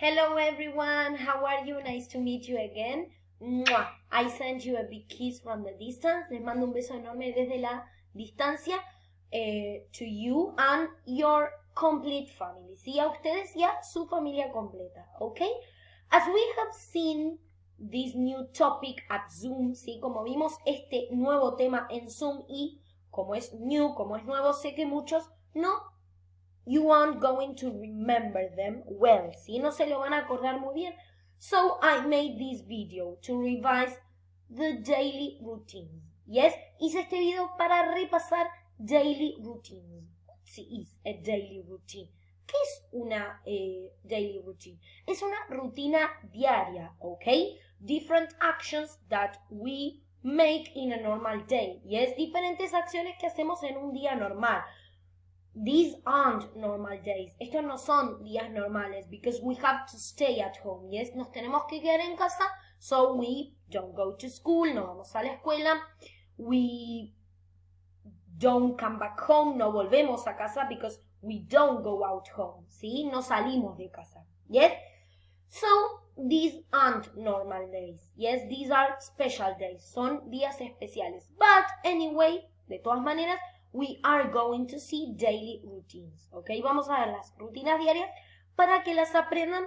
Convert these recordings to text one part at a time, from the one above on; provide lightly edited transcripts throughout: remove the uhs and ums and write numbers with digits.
Hello everyone, how are you? Nice to meet you again. Mwah. I send you a big kiss from the distance. Les mando un beso enorme desde la distancia to you and your complete family. ¿Sí? A ustedes y a su familia completa, ¿ok? As we have seen this new topic at Zoom, ¿sí? Como vimos este nuevo tema en Zoom y como es new, como es nuevo, sé que muchos you aren't going to remember them well, ¿sí? No se lo van a acordar muy bien. So I made this video to revise the daily routines. Yes, hice este video para repasar daily routines. What is a daily routine? ¿Qué es una daily routine? Es una rutina diaria, ¿ok? Different actions that we make in a normal day. Yes, diferentes acciones que hacemos en un día normal. These aren't normal days. Estos no son días normales because we have to stay at home. Yes, nos tenemos que quedar en casa, so we don't go to school, no vamos a la escuela. We don't come back home, no volvemos a casa because we don't go out home. ¿Sí? No salimos de casa. Yes? So, these aren't normal days. Yes, these are special days. Son días especiales. But anyway, de todas maneras, we are going to see daily routines, ¿ok? Vamos a ver las rutinas diarias para que las aprendan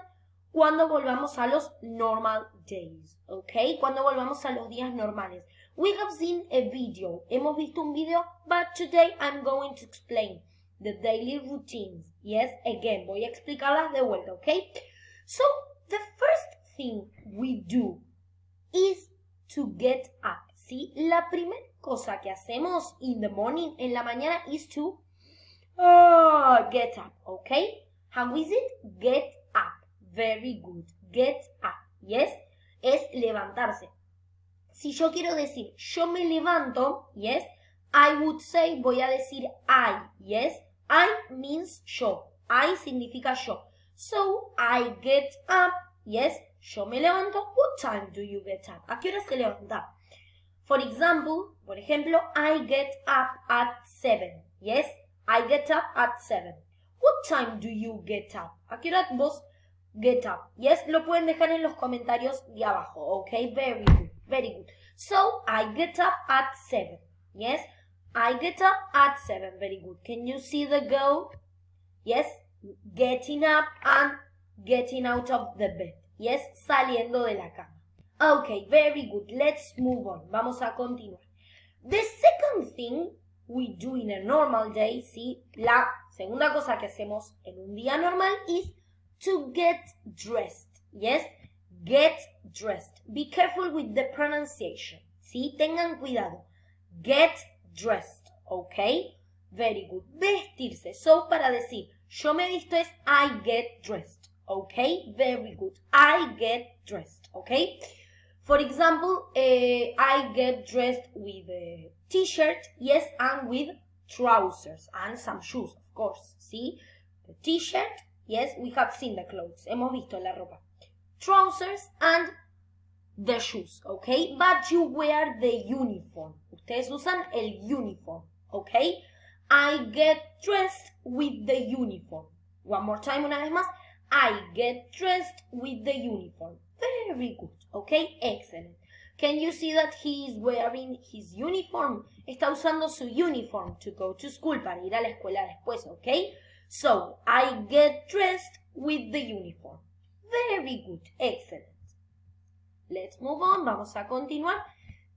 cuando volvamos a los normal days, ¿ok? Cuando volvamos a los días normales. We have seen a video, hemos visto un video, but today I'm going to explain the daily routines. Yes, again, voy a explicarlas de vuelta, ¿ok? So, the first thing we do is to get up. ¿Sí? La primera cosa que hacemos in the morning, en la mañana, is to get up, ¿ok? How is it? Get up. Very good. Get up. Yes? Es levantarse. Si yo quiero decir, yo me levanto, yes? I would say, voy a decir I, yes? I means yo. I significa yo. So, I get up, yes? Yo me levanto. What time do you get up? ¿A qué hora se levanta? For example, por ejemplo, I get up at 7. Yes, I get up at 7. What time do you get up? ¿A qué hora vos get up? Yes, lo pueden dejar en los comentarios de abajo. Okay, very good, very good. So, I get up at 7. Yes, I get up at 7. Very good. Can you see the girl? Yes, getting up and getting out of the bed. Yes, saliendo de la cama. Okay, very good. Let's move on. Vamos a continuar. The second thing we do in a normal day, ¿sí? La segunda cosa que hacemos en un día normal is to get dressed. Yes? Get dressed. Be careful with the pronunciation. ¿Sí? Tengan cuidado. Get dressed. Okay? Very good. Vestirse. So, para decir, yo me visto es I get dressed. Okay? Very good. I get dressed. Okay? For example, I get dressed with a t-shirt, yes, and with trousers and some shoes, of course, see? The t-shirt, yes, we have seen the clothes, hemos visto la ropa. Trousers and the shoes, okay? But you wear the uniform. Ustedes usan el uniform, okay? I get dressed with the uniform. One more time, una vez más. I get dressed with the uniform. Very good. Okay, excellent. Can you see that he is wearing his uniform? Está usando su uniform to go to school, para ir a la escuela después, okay? So, I get dressed with the uniform. Very good, excellent. Let's move on, vamos a continuar.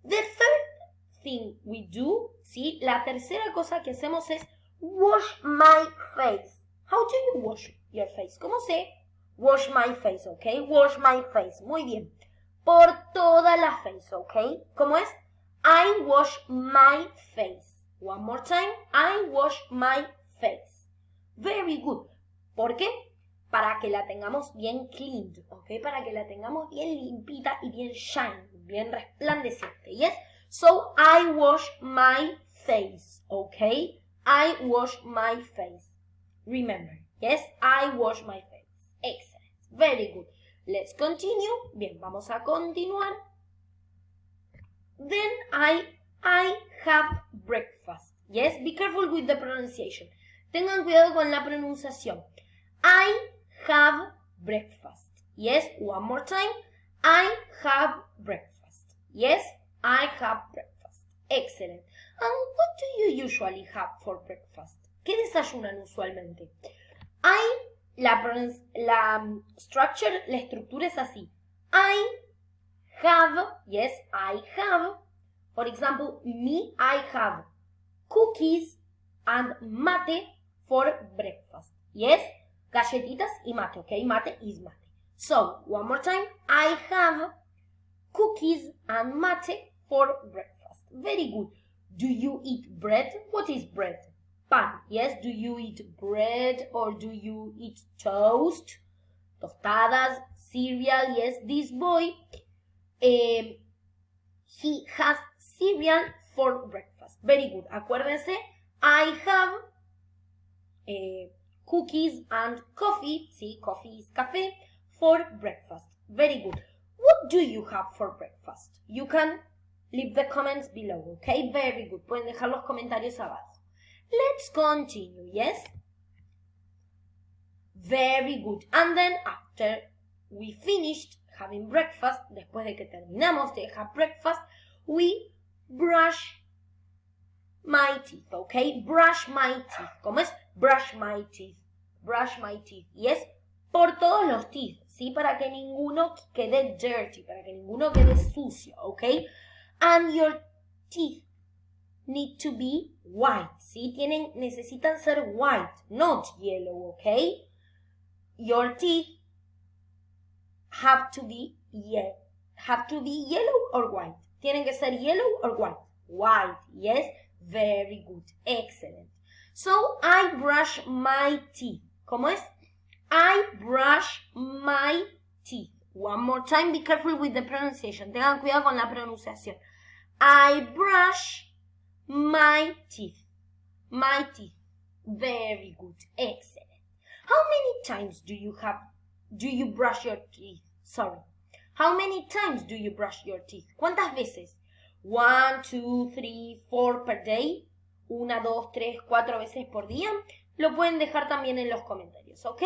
The third thing we do, ¿sí? La tercera cosa que hacemos es wash my face. How do you wash your face? ¿Cómo se wash my face, okay? Wash my face. Muy bien. Por toda la face, okay? ¿Cómo es? I wash my face. One more time. I wash my face. Very good. ¿Por qué? Para que la tengamos bien cleaned, okay? Para que la tengamos bien limpita y bien shiny, bien resplandeciente, yes? So, I wash my face, okay? I wash my face. Remember, yes, I wash my face. Excellent. Very good. Let's continue. Bien, vamos a continuar. Then I have breakfast. Yes, be careful with the pronunciation. Tengan cuidado con la pronunciación. I have breakfast. Yes, one more time. I have breakfast. Yes, I have breakfast. Excellent. And what do you usually have for breakfast? ¿Qué desayunan usualmente? La structure, la estructura es así. I have, yes, I have. For example, me, I have cookies and mate for breakfast. Yes, galletitas y mate, okay? Mate is mate. So, one more time. I have cookies and mate for breakfast. Very good. Do you eat bread? What is bread? Pan. Yes, do you eat bread or do you eat toast? Tostadas, cereal. Yes, this boy, he has cereal for breakfast. Very good. Acuérdense, I have cookies and coffee. See, coffee is café for breakfast. Very good. What do you have for breakfast? You can leave the comments below, okay? Very good. Pueden dejar los comentarios abajo. Let's continue, yes? Very good. And then after we finished having breakfast, después de que terminamos de have breakfast, we brush my teeth, okay? Brush my teeth. ¿Cómo es? Brush my teeth. Brush my teeth. Yes? Por todos los teeth, ¿sí? Para que ninguno quede dirty, para que ninguno quede sucio, okay? And your teeth need to be white, ¿sí? Necesitan ser white, not yellow, okay? Your teeth have to be yellow or white. Tienen que ser yellow or white. White, yes? Very good. Excellent. So, I brush my teeth. ¿Cómo es? I brush my teeth. One more time. Be careful with the pronunciation. Tengan cuidado con la pronunciación. I brush my teeth. My teeth. Very good. Excellent. How many times do you brush your teeth? Sorry. How many times do you brush your teeth? ¿Cuántas veces? 1, 2, 3, 4 per day. 1, 2, 3, 4 veces por día. Lo pueden dejar también en los comentarios, ¿ok?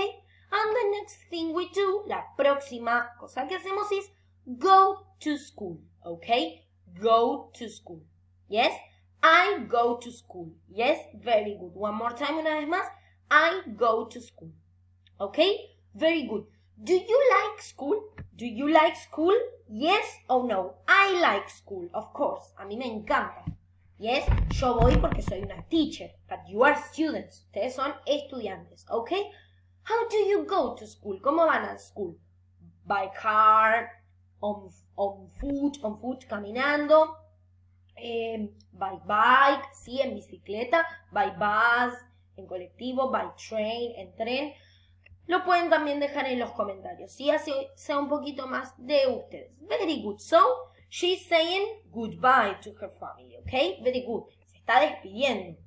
And the next thing we do, la próxima cosa que hacemos es go to school, ¿ok? Go to school. Yes? I go to school. Yes? Very good. One more time, una vez más. I go to school. ¿Ok? Very good. Do you like school? Do you like school? Yes or no? I like school, of course. A mí me encanta. Yes? Yo voy porque soy una teacher. But you are students. Ustedes son estudiantes. ¿Ok? How do you go to school? ¿Cómo van a school? By car, on foot, caminando. By bike, sí, en bicicleta. By bus, en colectivo. By train, en tren. Lo pueden también dejar en los comentarios, ¿sí? Así sea un poquito más de ustedes. Very good. So, she's saying goodbye to her family, ¿ok? Very good. Se está despidiendo.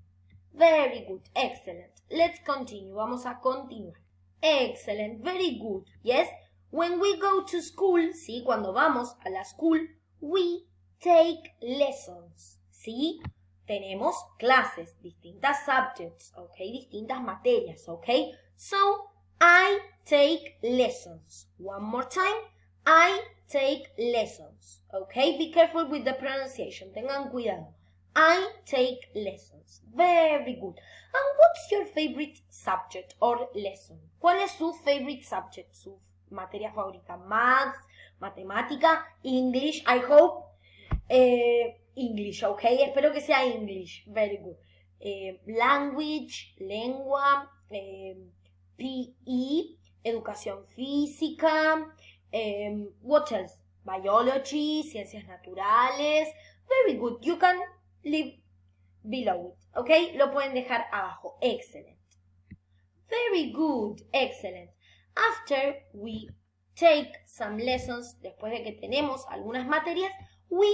Very good. Excellent. Let's continue. Vamos a continuar. Excellent. Very good. Yes? When we go to school, ¿sí? Cuando vamos a la school, we take lessons, ¿sí? Tenemos clases, distintas subjects, ¿ok? Distintas materias, ¿ok? So, I take lessons. One more time. I take lessons. Okay? Be careful with the pronunciation. Tengan cuidado. I take lessons. Very good. And what's your favorite subject or lesson? ¿Cuál es su favorite subject? Su materia favorita. Maths, matemática, English, I hope. English, okay? Espero que sea English. Very good. Language, lengua, PE, educación física, what else? Biology, ciencias naturales. Very good. You can leave below it, ¿ok? Lo pueden dejar abajo. Excellent. Very good. Excellent. After we take some lessons, después de que tenemos algunas materias, we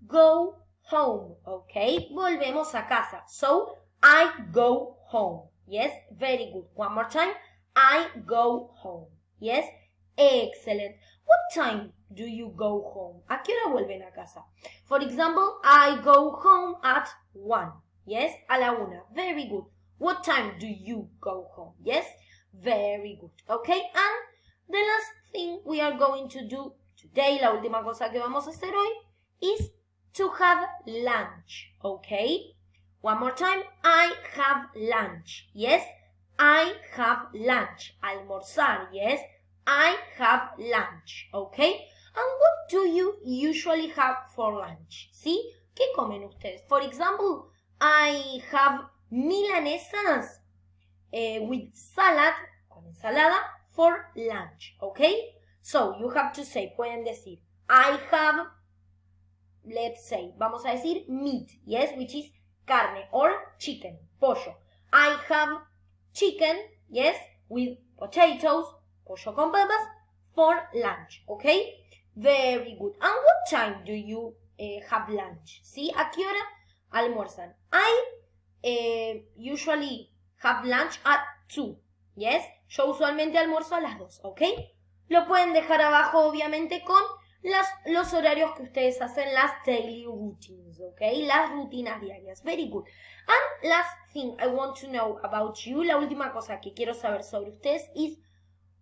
go home, ¿ok? Volvemos a casa. So, I go home. Yes, very good. One more time. I go home. Yes, excellent. What time do you go home? ¿A qué hora vuelven a casa? For example, I go home at 1. Yes, a la 1. Very good. What time do you go home? Yes, very good. Okay, and the last thing we are going to do today, la última cosa que vamos a hacer hoy, is to have lunch, okay? One more time, I have lunch, yes? I have lunch, almorzar, yes? I have lunch, okay? And what do you usually have for lunch? ¿Sí? ¿Qué comen ustedes? For example, I have milanesas with salad, con ensalada, for lunch, okay? So, you have to say, pueden decir, I have, let's say, vamos a decir meat, yes, which is carne, or chicken, pollo. I have chicken, yes, with potatoes, pollo con papas, for lunch, okay? Very good. And what time do you have lunch? ¿Sí? ¿A qué hora almuerzan? I usually have lunch at 2, yes? Yo usualmente almuerzo a las 2, ¿ok? Lo pueden dejar abajo, obviamente, con los horarios que ustedes hacen, las daily routines, ¿ok? Las rutinas diarias. Very good. And last thing I want to know about you, la última cosa que quiero saber sobre ustedes is,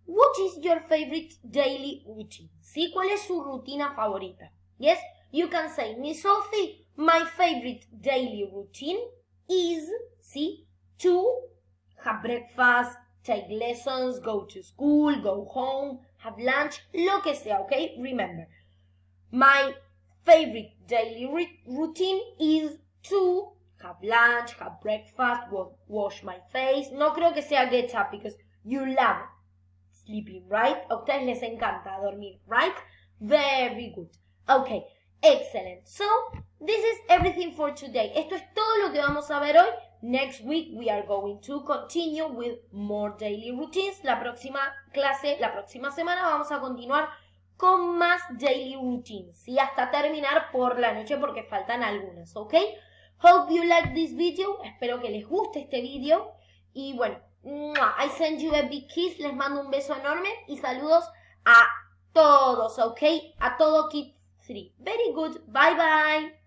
what is your favorite daily routine? ¿Sí? ¿Cuál es su rutina favorita? Yes? You can say, Miss Sofi, my favorite daily routine is, ¿sí? To have breakfast, take lessons, go to school, go home, have lunch, lo que sea, ¿ok? Remember, my favorite daily routine is to have lunch, have breakfast, wash my face. No creo que sea get up because you love sleeping, right? A ustedes les encanta dormir, right? Very good. Okay, excellent. So, this is everything for today. Esto es todo lo que vamos a ver hoy. Next week we are going to continue with more daily routines. La próxima clase, la próxima semana vamos a continuar con más daily routines. Y hasta terminar por la noche porque faltan algunas, ¿ok? Hope you like this video. Espero que les guste este video. Y bueno, I send you a big kiss. Les mando un beso enorme y saludos a todos, ¿ok? A todo Kids 3. Very good. Bye bye.